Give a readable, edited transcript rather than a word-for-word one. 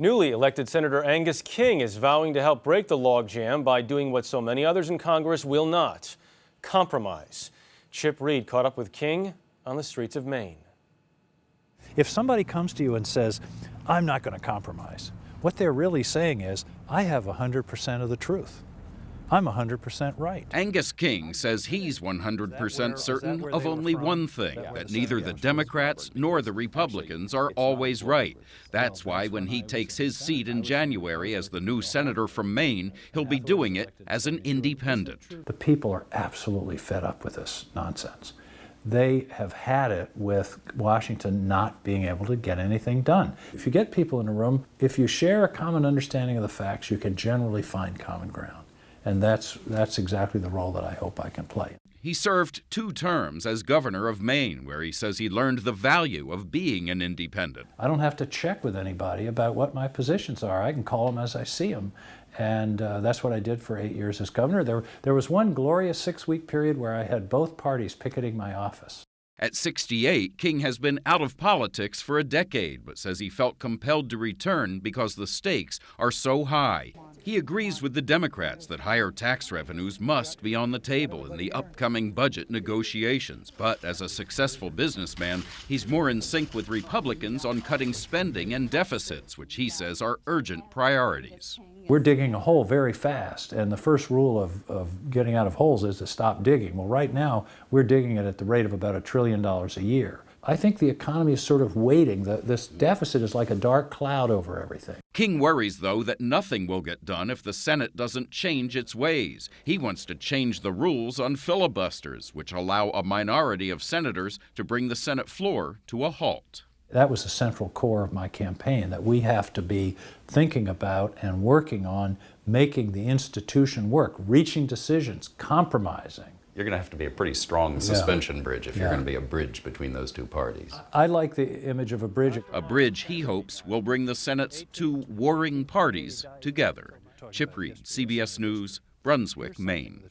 Newly elected Senator Angus King is vowing to help break the logjam by doing what so many others in Congress will not: compromise. Chip Reid caught up with King on the streets of Maine. If somebody comes to you and says, "I'm not going to compromise," what they're really saying is, "I have 100% of the truth. I'm 100% right." Angus King says he's 100% certain of only one thing, that neither the Democrats nor the Republicans are always right. That's why when he takes his seat in January as the new senator from Maine, he'll be doing it as an independent. The people are absolutely fed up with this nonsense. They have had it with Washington not being able to get anything done. If you get people in a room, if you share a common understanding of the facts, you can generally find common ground. And that's exactly the role that I hope I can play. He served 2 terms as governor of Maine, where he says he learned the value of being an independent. I don't have to check with anybody about what my positions are. I can call them as I see them. And that's what I did for 8 years as governor. There was one glorious 6-week period where I had both parties picketing my office. At 68, King has been out of politics for a decade, but says he felt compelled to return because the stakes are so high. He agrees with the Democrats that higher tax revenues must be on the table in the upcoming budget negotiations. But as a successful businessman, he's more in sync with Republicans on cutting spending and deficits, which he says are urgent priorities. We're digging a hole very fast, and the first rule of getting out of holes is to stop digging. Well, right now, we're digging it at the rate of about $1 trillion a year. I think the economy is sort of waiting. This deficit is like a dark cloud over everything. King worries, though, that nothing will get done if the Senate doesn't change its ways. He wants to change the rules on filibusters, which allow a minority of senators to bring the Senate floor to a halt. That was the central core of my campaign, that we have to be thinking about and working on making the institution work, reaching decisions, compromising. You're going to have to be a pretty strong suspension bridge if you're going to be a bridge between those 2 parties. I like the image of a bridge. A bridge he hopes will bring the Senate's 2 warring parties together. Chip Reid, CBS News, Brunswick, Maine.